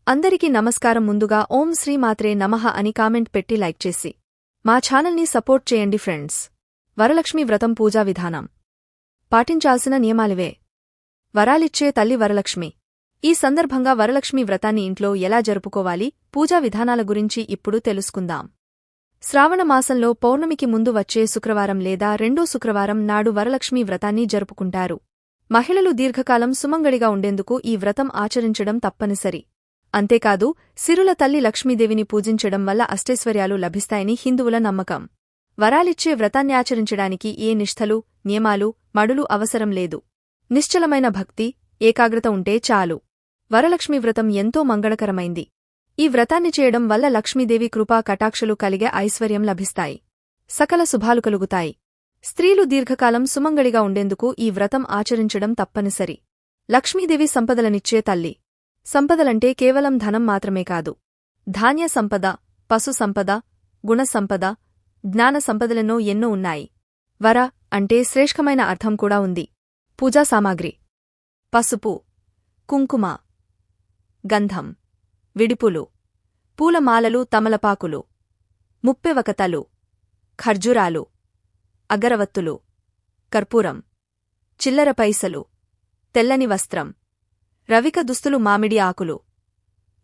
అందరికీ నమస్కారం. ముందుగా ఓం శ్రీ మాత్రే నమః అని కామెంట్ పెట్టి లైక్ చేసి మా ఛానల్ని సపోర్ట్ చేయండి ఫ్రెండ్స్. వరలక్ష్మి వ్రతం పూజా విధానం. పాటించాల్సిన నియమాలివే. వరాలిచ్చే తల్లి వరలక్ష్మి. ఈ సందర్భంగా వరలక్ష్మి వ్రతాన్ని ఇంట్లో ఎలా జరుపుకోవాలి, పూజా విధానాల గురించి ఇప్పుడు తెలుసుకుందాం. శ్రావణ మాసంలో పౌర్ణమికి ముందు వచ్చే శుక్రవారం లేదా రెండో శుక్రవారం నాడు వరలక్ష్మి వ్రతాన్ని జరుపుకుంటారు. మహిళలు దీర్ఘకాలం సుమంగళిగా ఉండేందుకు ఈ వ్రతం ఆచరించడం తప్పనిసరి. అంతేకాదు, సిరుల తల్లి లక్ష్మీదేవిని పూజించడం వల్ల అష్టైశ్వర్యాలు లభిస్తాయని హిందువుల నమ్మకం. వరాలిచ్చే వ్రతాన్ని ఆచరించడానికి ఏ నిష్ఠలు, నియమాలు, మడులు అవసరం లేదు. నిశ్చలమైన భక్తి, ఏకాగ్రత ఉంటే చాలు. వరలక్ష్మి వ్రతం ఎంతో మంగళకరమైంది. ఈ వ్రతాన్ని చేయడం వల్ల లక్ష్మీదేవి కృపా కటాక్షలు కలిగే ఐశ్వర్యం లభిస్తాయి. సకల శుభాలు కలుగుతాయి. స్త్రీలు దీర్ఘకాలం సుమంగళిగా ఉండేందుకు ఈ వ్రతం ఆచరించడం తప్పనిసరి. లక్ష్మీదేవి సంపదలనిచ్చే తల్లి. సంపదలంటే కేవలం ధనం మాత్రమే కాదు. ధాన్య సంపద, పశు సంపద, గుణ సంపద, జ్ఞాన సంపదలెన్నో ఎన్నో ఉన్నాయి. వర అంటే శ్రేష్ఠమైన అర్థం కూడా ఉంది. పూజా సామాగ్రి: పసుపు, కుంకుమ, గంధం, విడిపులు, పూలమాలలు, తమలపాకులు, ముప్పెవకతలు, ఖర్జూరాలు, అగరవత్తులు, కర్పూరం, చిల్లర పైసలు, తెల్లని వస్త్రం, రవిక దుస్తులు, మామిడి ఆకులు,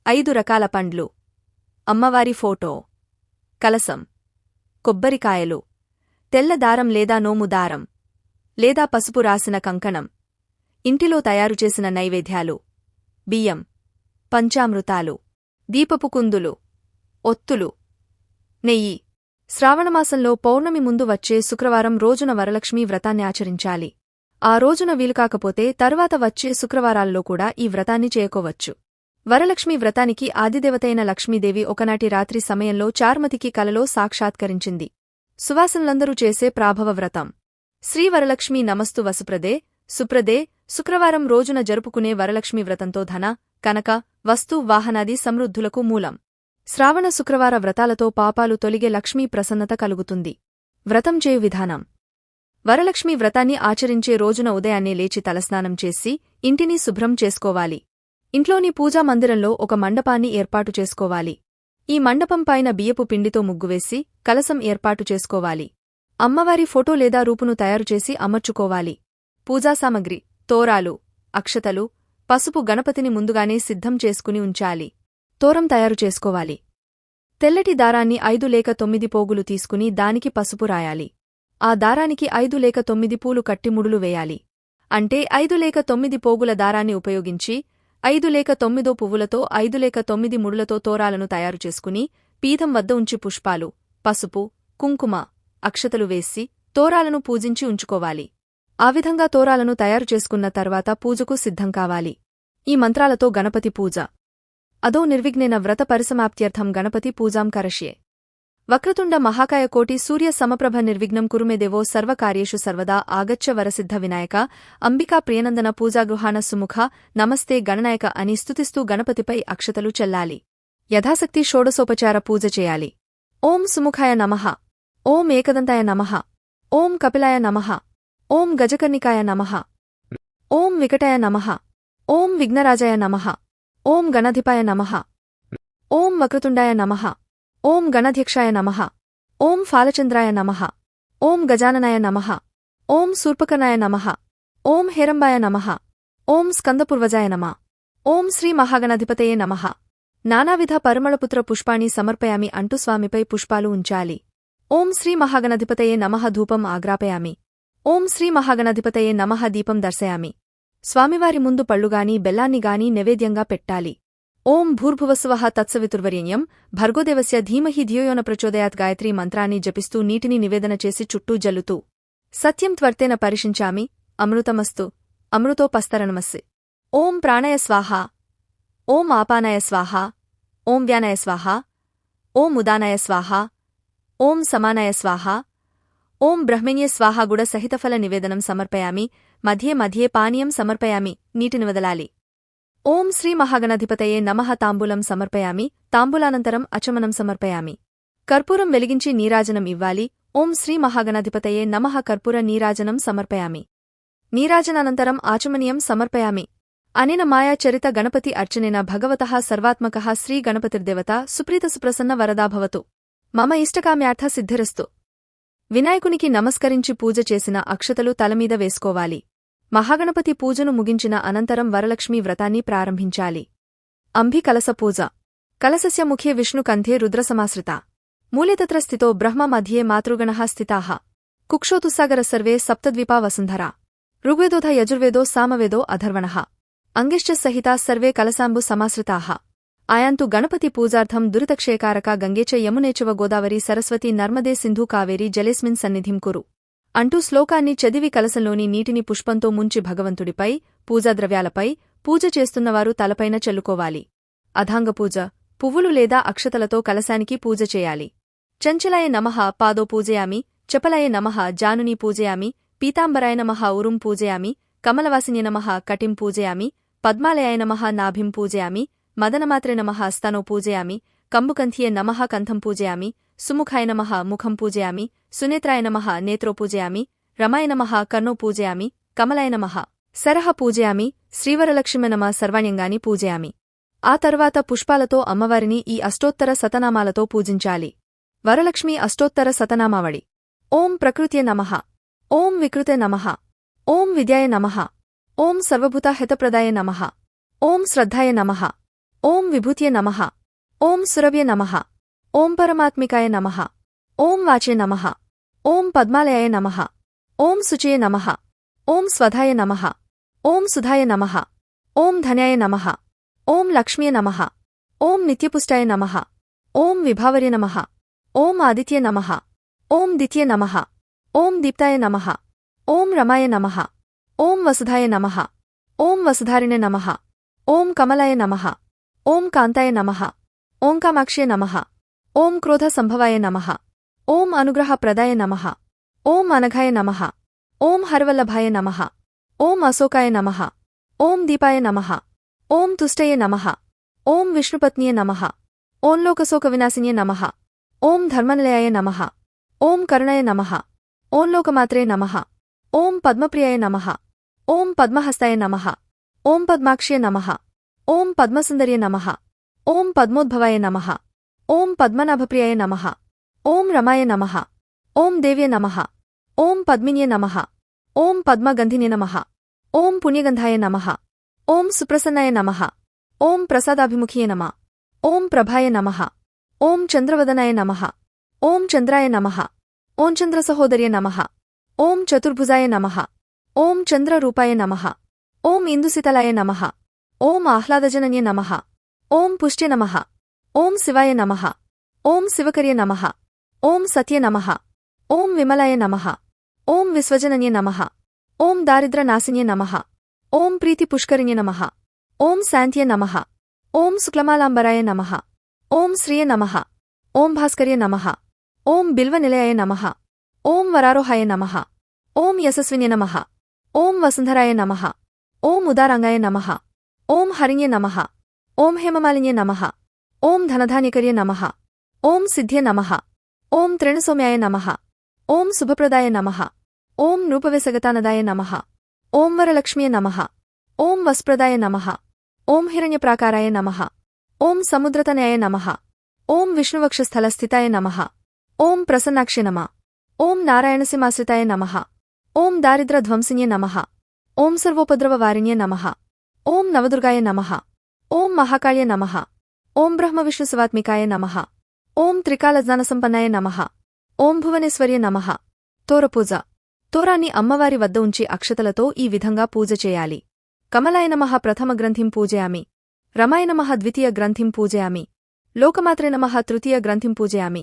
5 రకాల పండ్లు, అమ్మవారి ఫోటో, కలసం, కొబ్బరికాయలు, తెల్ల దారం లేదా నోము దారం లేదా పసుపు రాసిన కంకణం, ఇంటిలో తయారుచేసిన నైవేద్యాలు, బియ్యం, పంచామృతాలు, దీపపు కుందులు, ఒత్తులు, నెయ్యి. శ్రావణమాసంలో పౌర్ణమి ముందు వచ్చే శుక్రవారం రోజున వరలక్ష్మీ వ్రతాన్ని ఆచరించాలి. ఆ రోజున వీలుకాకపోతే తర్వాత వచ్చే శుక్రవారాల్లో కూడా ఈ వ్రతాన్ని చేయకోవచ్చు. వరలక్ష్మి వ్రతానికి ఆదిదేవతైన లక్ష్మీదేవి ఒకనాటి రాత్రి సమయంలో చార్మతికి కలలో సాక్షాత్కరించింది. సువాసనులందరూ చేసే ప్రాభవ వ్రతం. శ్రీ వరలక్ష్మీ నమస్తు వసుప్రదే, సుప్రదే. శుక్రవారం రోజున జరుపుకునే వరలక్ష్మి వ్రతంతో ధన, కనక, వస్తు, వాహనాది సమృద్ధులకు మూలం. శ్రావణ శుక్రవార వ్రతాలతో పాపాలు తొలిగే లక్ష్మీ ప్రసన్నత కలుగుతుంది. వ్రతం చేయు విధానం. వరలక్ష్మి వ్రతాన్ని ఆచరించే రోజున ఉదయాన్నే లేచి తలస్నానం చేసి ఇంటిని శుభ్రం చేసుకోవాలి. ఇంట్లోని పూజా మందిరంలో ఒక మండపాన్ని ఏర్పాటు చేసుకోవాలి. ఈ మండపం పైన బియ్యపు పిండితో ముగ్గువేసి కలసం ఏర్పాటు చేసుకోవాలి. అమ్మవారి ఫోటో లేదా రూపును తయారుచేసి అమర్చుకోవాలి. పూజా సామగ్రి: తోరాలు, అక్షతలు, పసుపు. గణపతిని ముందుగానే సిద్ధం చేసుకుని ఉంచాలి. తోరం తయారు చేసుకోవాలి. తెల్లటి దారాన్ని 5 లేక 9 పోగులు తీసుకుని దానికి పసుపు రాయాలి. ఆ దారానికి 5 లేక 9 పూలు కట్టి ముడులు వేయాలి. అంటే 5 లేక 9 పోగుల దారాన్ని ఉపయోగించి 5 లేక 9 పువ్వులతో 5 లేక 9 ముడులతో తోరాలను తయారు చేసుకుని పీఠం వద్ద ఉంచి పుష్పాలు, పసుపు, కుంకుమ, అక్షతలు వేసి తోరాలను పూజించి ఉంచుకోవాలి. ఆ విధంగా తోరాలను తయారు చేసుకున్న తర్వాత పూజకు సిద్ధం కావాలి. ఈ మంత్రాలతో గణపతి పూజ. అదో నిర్విఘ్నేన వ్రత పరిసమాప్త్యర్థం గణపతి పూజాం కరష్యే. వక్రతుండ మహాకాయ కోటి సూర్య సమప్రభ నిర్విఘ్నం కురుమేదేవో సర్వకార్యేషు సర్వదా ఆగచ్చ వరసిద్ధ వినాయక అంబికా ప్రియనందన పూజాగృహాన సుముఖ నమస్తే గణనాయక అని స్తుతిస్తూ గణపతిపై అక్షతలు చల్లాలి. యథాశక్తి షోడశోపచార పూజ చేయాలి. ఓం సుముఖాయ నమః, ఓం ఏకదంతాయ నమః, ఓం కపిలాయ నమః, ఓం గజకర్ణికాయ నమః, ఓం వికటాయ నమః, ఓం విఘ్నరాజాయ నమః, ఓం గణాధిపాయ నమః, ఓం వక్రతుండాయ నమః, ఓం గణాధ్యక్షాయ నమః, ఓం ఫాలచంద్రాయ నమః, ఓం గజాననాయ నమః, ఓం శూర్పకర్ణాయ నమః, ఓం హేరంబాయ నమః, ఓం స్కందపూర్వజాయ నమః, ఓం శ్రీ మహాగణాధిపతయే నమః. నానావిధ పరిమళపుత్ర పుష్పాణి సమర్పయామి అంటూ స్వామిపై పుష్పాలు ఉంచాలి. ఓం శ్రీ మహాగణాధిపతయే నమః ధూపం ఆగ్రాపయామి. ఓం శ్రీ మహాగణాధిపతయే నమః దీపం దర్శయామి. స్వామివారి ముందు పళ్ళుగాని బెల్లాన్నిగాని నైవేద్యంగా పెట్టాలి. ఓం భూర్భువస్సువః తత్సవితుర్వరేణ్యం భర్గోదేవస్య ధీమహి ధియోయోన ప్రచోదయాత్ గాయత్రీ మంత్రాన్ని జపిస్తూ నీటిని నివేదన చేసి చుట్టూ జల్లుతూ సత్యం త్వర్తేన పరిషించామి అమృతమస్తు అమృతోపస్తరణమస్సి. ఓం ప్రాణయ స్వాహ, ఓం ఆపానాయ స్వాహ, ఓం వ్యానాయ స్వాహ, ఓం ఉదానాయ స్వాహ, ఓం సమానాయ స్వాహ, ఓం బ్రహ్మణ్య స్వాహ. గుడ సహితఫల నివేదనం సమర్పయామి. మధ్యే మధ్యే పానీయం సమర్పయామి. నీటిని వదలాలి. ఓం శ్రీ మహాగణాధిపతయే నమః తాంబూలం సమర్పయామి. తాంబూలానంతరం అచమనం సమర్పయామి. కర్పూరం వెలిగించి నీరాజనం ఇవ్వాలి. ఓం శ్రీ మహాగణాధిపతయే నమః కర్పూర నీరాజనం సమర్పయామి. నీరాజనానంతరం ఆచమనీయం సమర్పయామి. అనేన మాయా చరిత గణపతి అర్చనేన భగవతః సర్వాత్మకః శ్రీ గణపతిర్దేవత సుప్రీత సుప్రసన్న వరదా భవతు మమ ఇష్టకామ్యార్థ సిద్ధిరస్తు. వినాయకునికి నమస్కరించి పూజ చేసిన అక్షతలు తలమీద వేసుకోవాలి. మహాగణపతి పూజను ముగించిన అనంతరం వరలక్ష్మీ వ్రతాన్ని ప్రారంభించాలి. అంభి కలస పూజ. కలసస్య ముఖే విష్ణుకంఠే రుద్రసమాశ్రిత. మూలే తత్ర స్థితో బ్రహ్మ మధ్యే మాతృగణః స్థితాః. కుక్షోతుస్సాగర సర్వే సప్తద్వీపా వసుంధరా. ఋగ్వేదోథ యజుర్వేదో సామవేదో అధర్వణః. అంగిశ్చ సహితా సర్వే కలసాంబు సమాశ్రితాః. ఆయాంతు గణపతి పూజార్థం దురితక్షయకారక గంగే చ యమునే చవ గోదావరి సరస్వతి నర్మదే సింధు కావేరి జలేస్మిన్ సన్నిధిం కురు అంటూ శ్లోకాన్ని చదివి కలసంలోని నీటిని పుష్పంతో ముంచి భగవంతుడిపై, పూజాద్రవ్యాలపై, పూజ చేస్తున్నవారు తలపైన చల్లుకోవాలి. అథాంగపూజ. పువ్వులు లేదా అక్షతలతో కలశానికి పూజ చేయాలి. చంచలాయ నమః పాదో పూజయామి. చపలాయ నమః జానునీ పూజయామి. పీతాంబరాయ నమః ఉరుం పూజయామి. కమలవాసిన్య నమః కటిం పూజయామి. పద్మాలయాయ నమః నాభిం పూజయామి. మదనమాత్రే నమః స్తనో పూజయామి. కంబుకంథియే నమః కంఠం పూజయామి. సుముఖాయ నమః ముఖం పూజయామి. సునేత్రాయ నమః నేత్రో పూజయామి. రమాయ నమః కర్ణో పూజయామి. కమలాయ నమః సరః పూజయామి. శ్రీవరలక్ష్మి నమః సర్వాణ్యంగాని పూజయామి. ఆ తర్వాత పుష్పాలతో అమ్మవారిని ఈ అష్టోత్తర శతనామాలతో పూజించాలి. వరలక్ష్మి అష్టోత్తర శతనామావళి. ఓం ప్రకృత్యే నమః. ఓం వికృతే నమః. ఓం విద్యాయ నమః. ఓం సర్వభూత హితప్రదాయ నమః. ఓం శ్రద్ధాయ నమః. ఓం విభూత్యే నమః. ఓం సురభ్యే నమః. ఓం పరమాత్మికాయ నమః. ఓం వాచే నమః. ఓం పద్మాలయాయ నమః. ఓం శుచయే నమః. ఓం స్వధాయ నమః. ఓం సుధాయ నమః. ఓం ధన్యాయ నమః. ఓం లక్ష్మ్యే నమః. ఓం నిత్యపుష్టాయ నమః. ఓం విభావర్య నమః. ఓం ఆదిత్యే నమః. ఓం దిత్యే నమః. ఓం దీప్తాయ నమః. ఓం రమాయ నమః. ఓం వసుధాయ నమః. ఓం వసుధారిణే నమః. ఓం కమలాయ నమః. ఓం కాంతాయ నమః. ఓం కామాక్ష్యే నమః. ఓం క్రోధ సంభవాయ నమః. ఓం అనుగ్రహప్రదాయ నమః. ఓం అనఘాయ నమః. ఓం హరవల్లభాయ నమః. ఓం అశోకాయ నమః. ఓం దీపాయ నమః. ఓం తుష్టయే నమః. ఓం విష్ణుపత్న్యే నమః. ఓం లోకశోకవినాశిన్యే నమః. ఓం ధర్మనిలయాయ నమః. ఓం కరుణాయ నమః. ఓం లోకమాత్రే నమః. ఓం పద్మప్రియాయ నమః. ఓం పద్మహస్తాయ నమః. ఓం పద్మాక్ష్యే నమః. ఓం పద్మసుందర్యే నమః. ఓం పద్మోద్భవాయ నమః. ఓం పద్మనాభప్రియాయ నమః. ఓం రమాయ నమః. ఓం దేవ్యే నమః. ఓం పద్మిన్యే నమః. ఓం పద్మగంధినే నమః. ఓం పుణ్యగంధాయ నమః. ఓం సుప్రసన్నాయ నమః. ఓం ప్రసాదాభిముఖ్యే నమః. ఓం ప్రభాయ నమః. ఓం చంద్రవదనాయ నమః. ఓం చంద్రాయ నమః. ఓం చంద్రసహోదర్యే నమః. ఓం చతుర్భుజాయ నమః. ఓం చంద్రరూపాయ నమః. ఓం ఇందుశితలాయ నమః. ఓం ఆహ్లాదజనన్యే నమః. ఓం పుష్ట్యే నమః. ఓం శివాయ నమః. ఓం శివకర్యే నమః. ఓం సత్యే నమః. ఓం విమలాయ నమః. ఓం విశ్వజనన్యే నమః. ఓం దారిద్ర్యనాశిన్యే నమః. ఓం ప్రీతిపుష్కరిణ్యే నమః. ఓం శాంత్యే నమః. ఓం శుక్లమాలాంబరాయ నమః. ఓం శ్రియే నమః. ఓం భాస్కర్యే నమః. ఓం బిల్వనిలయాయ నమః. ఓం వరారోహాయ నమః. ఓం యశస్విన్యే నమః. ఓం వసుంధరాయ నమః. ఓం ఉదారాంగాయ నమః. ఓం హరిణ్యే నమః. ఓం హేమమాలిన్యే నమః. ఓం ధనధాన్యకర్యే నమః. ఓం సిద్ధ్యే నమః. ఓం త్రిణసౌమ్యాయ నమః. ఓం శుభప్రదాయ నమః. ఓం నృపవేసగతానదాయ నమః. ఓం వరలక్ష్మ్యే నమః. ఓం వస్ప్రదాయ నమః. ఓం హిరణ్యప్రాకారాయ నమః. ఓం సముద్రతనయాయ నమః. ఓం విష్ణువక్షస్థలస్థితాయ నమః. ఓం ప్రసన్నాక్షే నమః. ఓం నారాయణసింహాశ్రితాయ నమః. ఓం దారిద్ర్యధ్వంసిన్యే నమః. ఓం సర్వోపద్రవవారిణ్యే నమః. ఓం నవదుర్గాయ నమః. ఓం మహాకాళ్యే నమః. ఓం బ్రహ్మవిష్ణుశివాత్మికాయ నమః. ఓం త్రికాలజ్ఞానసంపన్నాయ నమః. ఓం భువనేశ్వర్యే నమః. తోరపూజ. తోరాన్ని అమ్మవారి వద్ద ఉంచి అక్షతలతో ఈ విధంగా పూజ చేయాలి. కమలాయ నమః ప్రథమ గ్రంథిం పూజయామి. రమాయ నమః ద్వితీయ గ్రంథిం పూజయామి. లోకమాత్రే నమః తృతీయ గ్రంథిం పూజయామి.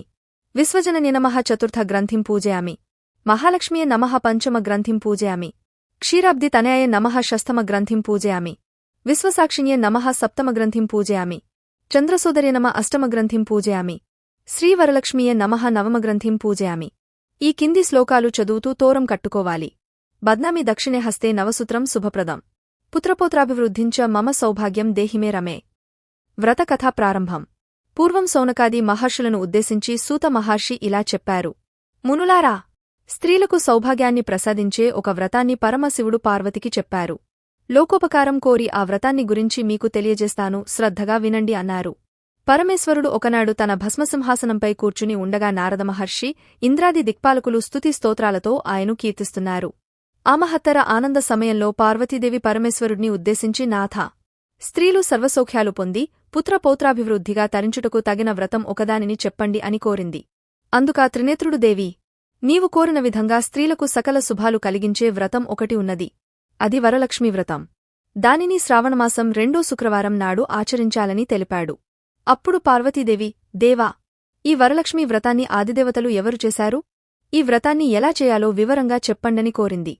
విశ్వజనన్యే నమః చతుర్థ గ్రంథిం పూజయామి. మహాలక్ష్మ్యే నమః పంచమ గ్రంథిం పూజయామి. క్షీరాబ్ది తనయాయ నమః షష్ఠమ గ్రంథిం పూజయామి. విశ్వసాక్షిణ్యే నమః సప్తమ గ్రంథిం పూజయామి. చంద్రసోదర్యే నమః అష్టమ గ్రంథిం పూజయామి. శ్రీవరలక్ష్మియే నమః నవమ గ్రంథిం పూజయామి. ఈ కింది శ్లోకాలు చదువుతూ తోరం కట్టుకోవాలి. బద్నామి దక్షిణే హస్తే నవసూత్రం శుభప్రదం. పుత్రపౌత్రాభివృద్ధించ మమ సౌభాగ్యం దేహిమే రమే. వ్రతకథా ప్రారంభం. పూర్వం సౌనకాది మహర్షులను ఉద్దేశించి సూత మహర్షి ఇలా చెప్పారు. మునులారా, స్త్రీలకు సౌభాగ్యాన్ని ప్రసాదించే ఒక వ్రతాన్ని పరమశివుడు పార్వతికి చెప్పారు. లోకోపకారం కోరి ఆ వ్రతాన్ని గురించి మీకు తెలియజేస్తాను, శ్రద్ధగా వినండి అన్నారు. పరమేశ్వరుడు ఒకనాడు తన భస్మసింహాసనంపై కూర్చుని ఉండగా నారద మహర్షి, ఇంద్రాది దిక్పాలకులు స్తుతి స్తోత్రాలతో ఆయను కీర్తిస్తున్నారు. ఆ మహత్తర ఆనంద సమయంలో పార్వతీదేవి పరమేశ్వరుడిని ఉద్దేశించి, నాథా, స్త్రీలు సర్వసౌఖ్యాలు పొంది పుత్రపౌత్రాభివృద్ధిగా తరించుటకు తగిన వ్రతం ఒకదానిని చెప్పండి అని కోరింది. అందుకా త్రినేత్రుడు, దేవి, నీవు కోరిన విధంగా స్త్రీలకు సకల శుభాలు కలిగించే వ్రతం ఒకటి ఉన్నది. అది వరలక్ష్మీ వ్రతం. దానిని శ్రావణమాసం 2వ శుక్రవారం నాడు ఆచరించాలని తెలిపాడు. అప్పుడు పార్వతీదేవి, దేవా, ఈ వరలక్ష్మీ వ్రతాన్ని ఆదిదేవతలు ఎవరు చేశారు? ఈ వ్రతాన్ని ఎలా చేయాలో వివరంగా చెప్పండని కోరింది.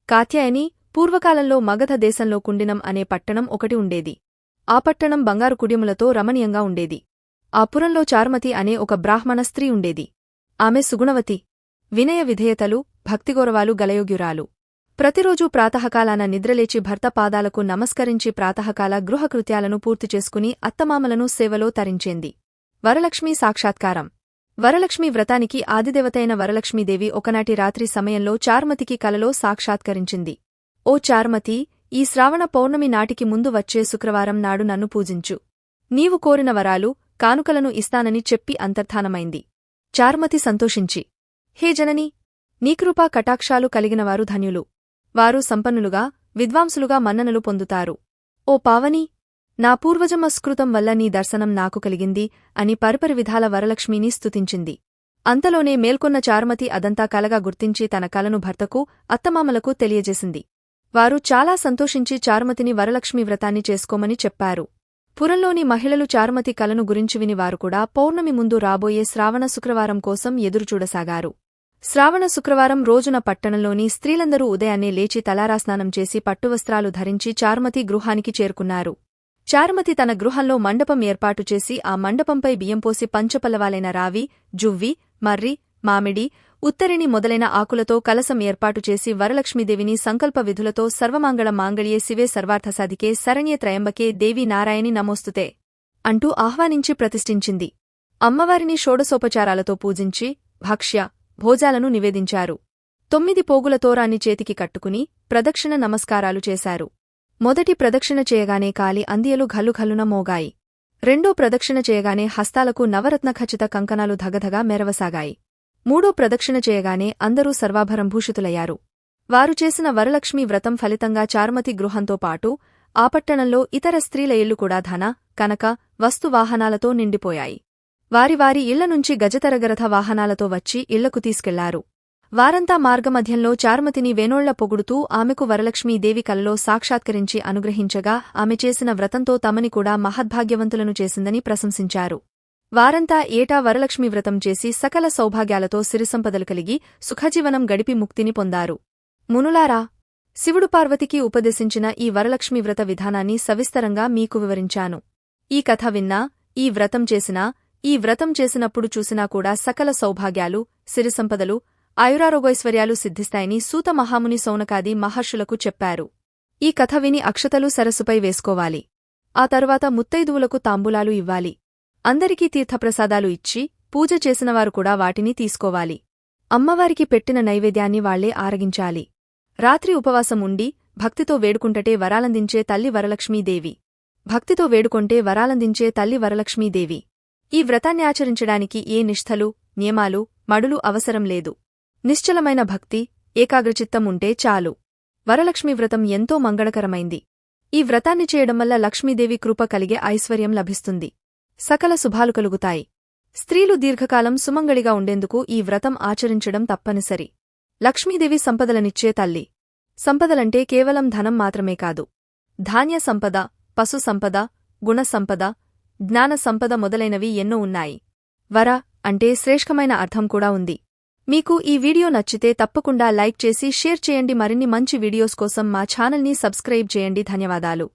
కాత్యాయని, పూర్వకాలంలో మగధ దేశంలో కుండినం అనే పట్టణం ఒకటి ఉండేది. ఆ పట్టణం బంగారు కుడ్యములతో రమణీయంగా ఉండేది. ఆ పురంలో చార్మతి అనే ఒక బ్రాహ్మణ స్త్రీ ఉండేది. ఆమె సుగుణవతి, వినయ విధేయతలు, భక్తిగౌరవాలు గలయోగ్యురాలు. ప్రతిరోజూ ప్రాతఃకాలాన నిద్రలేచి భర్త పాదాలకు నమస్కరించి ప్రాతఃకాల గృహకృత్యాలను పూర్తిచేసుకుని అత్తమామలను సేవలో తరించేంది. వరలక్ష్మీ సాక్షాత్కారం. వరలక్ష్మీ వ్రతానికి ఆదిదేవతైన వరలక్ష్మీదేవి ఒకనాటి రాత్రి సమయంలో చార్మతికి కలలో సాక్షాత్కరించింది. ఓ చార్మతీ, ఈ శ్రావణ పౌర్ణమి నాటికి ముందు వచ్చే శుక్రవారం నాడు నన్ను పూజించు. నీవు కోరిన వరాలు, కానుకలను ఇస్తానని చెప్పి అంతర్ధానమైంది. చార్మతి సంతోషించి, హే జననీ, నీకృపా కటాక్షాలు కలిగినవారు ధన్యులు. వారు సంపన్నులుగా, విద్వాంసులుగా మన్ననలు పొందుతారు. ఓ పావనీ, నా పూర్వజన్మస్కృతం వల్ల నీ దర్శనం నాకు కలిగింది అని పరిపరి విధాల వరలక్ష్మిని స్తుతించింది. అంతలోనే మేల్కొన్న చార్మతి అదంతా కలగా గుర్తించి తన కలను భర్తకు, అత్తమామలకు తెలియజేసింది. వారు చాలా సంతోషించి చార్మతిని వరలక్ష్మీ వ్రతాన్ని చేసుకోమని చెప్పారు. పురంలోని మహిళలు చార్మతి కలను గురించి విని వారు కూడా పౌర్ణమి ముందు రాబోయే శ్రావణ శుక్రవారం కోసం ఎదురుచూడసాగారు. శ్రావణ శుక్రవారం రోజున పట్టణంలోని స్త్రీలందరూ ఉదయాన్నే లేచి తలారాస్నానం చేసి పట్టువస్త్రాలు ధరించి చార్మతి గృహానికి చేరుకున్నారు. చార్మతి తన గృహంలో మండపం ఏర్పాటు చేసి ఆ మండపంపై బియ్యంపోసి పంచపల్లవాలైన రావి, జువ్వి, మర్రి, మామిడి, ఉత్తరిణి మొదలైన ఆకులతో కలసం ఏర్పాటు చేసి వరలక్ష్మీదేవిని సంకల్ప విధులతో సర్వమాంగళ మాంగళ్యే శివే సర్వార్థసాధికే శరణ్యే త్రయంబకే దేవి నారాయణి నమోస్తుతే అంటూ ఆహ్వానించి ప్రతిష్ఠించింది. అమ్మవారిని షోడశోపచారాలతో పూజించి భక్ష్య, భోజాలను నివేదించారు. 9 పోగుల తోరాన్ని చేతికి కట్టుకుని ప్రదక్షిణ నమస్కారాలు చేశారు. మొదటి ప్రదక్షిణ చేయగానే కాలి అందియలు ఘల్లుఘల్లున మోగాయి. రెండో ప్రదక్షిణ చేయగానే హస్తాలకు నవరత్నఖచిత కంకణాలు ధగధగా మెరవసాగాయి. మూడో ప్రదక్షిణ చేయగానే అందరూ సర్వాభరంభూషితులయ్యారు. వారు చేసిన వరలక్ష్మీ వ్రతం ఫలితంగా చార్మతి గృహంతో పాటు ఆ పట్టణంలో ఇతర స్త్రీల ఇళ్లు కూడా ధన, కనక, వస్తువాహనాలతో నిండిపోయాయి. వారి వారి ఇళ్ల నుంచి గజతరగరథ వాహనాలతో వచ్చి ఇళ్లకు తీసుకెళ్లారు. వారంతా మార్గమధ్యంలో చార్మతిని వేనోళ్ల పొగుడుతూ ఆమెకు వరలక్ష్మీదేవి కలలో సాక్షాత్కరించి అనుగ్రహించగా ఆమె చేసిన వ్రతంతో తమని కూడా మహద్భాగ్యవంతులను చేసిందని ప్రశంసించారు. వారంతా ఏటా వరలక్ష్మీ వ్రతం చేసి సకల సౌభాగ్యాలతో సిరిసంపదలు కలిగి సుఖజీవనం గడిపి ముక్తిని పొందారు. మునులారా, శివుడు పార్వతికి ఉపదేశించిన ఈ వరలక్ష్మీ వ్రత విధానాన్ని సవిస్తరంగా మీకు వివరించాను. ఈ కథ విన్నా, ఈ వ్రతం చేసినప్పుడు చూసినా కూడా సకల సౌభాగ్యాలు, సిరిసంపదలు, ఆయురారోగైశ్వర్యాలు సిద్ధిస్తాయని సూత మహాముని సౌనకాది మహర్షులకు చెప్పారు. ఈ కథ విని అక్షతలు సరస్సుపై వేసుకోవాలి. ఆ తరువాత ముత్తైదువులకు తాంబూలాలు ఇవ్వాలి. అందరికీ తీర్థప్రసాదాలు ఇచ్చి పూజ చేసినవారు కూడా వాటిని తీసుకోవాలి. అమ్మవారికి పెట్టిన నైవేద్యాన్ని వాళ్లే ఆరగించాలి. రాత్రి ఉపవాసం ఉండి భక్తితో వేడుకుంటటే వరాలందించే తల్లి వరలక్ష్మీదేవి. భక్తితో వేడుకొంటే వరాలందించే తల్లి వరలక్ష్మీదేవి. ఈ వ్రతాన్ని ఆచరించడానికి ఏ నిష్ఠలు, నియమాలు, మడులు అవసరం లేదు. నిశ్చలమైన భక్తి, ఏకాగ్రచిత్తం ఉంటే చాలు. వరలక్ష్మీ వ్రతం ఎంతో మంగళకరమైంది. ఈ వ్రతాన్ని చేయడం వల్ల లక్ష్మీదేవి కృప కలిగే ఐశ్వర్యం లభిస్తుంది. సకల శుభాలు కలుగుతాయి. స్త్రీలు దీర్ఘకాలం సుమంగళిగా ఉండేందుకు ఈ వ్రతం ఆచరించడం తప్పనిసరి. లక్ష్మీదేవి సంపదలనిచ్చే తల్లి. సంపదలంటే కేవలం ధనం మాత్రమే కాదు. ధాన్య సంపద, పశు సంపద, గుణ సంపద, జ్ఞాన సంపద మొదలైనవి ఎన్నో ఉన్నాయి. వర అంటే శ్రేష్ఠమైన అర్థం కూడా ఉంది. మీకు ఈ వీడియో నచ్చితే తప్పకుండా లైక్ చేసి షేర్ చేయండి. మరిన్ని మంచి వీడియోస్ కోసం మా ఛానల్ని సబ్స్క్రైబ్ చేయండి. ధన్యవాదాలు.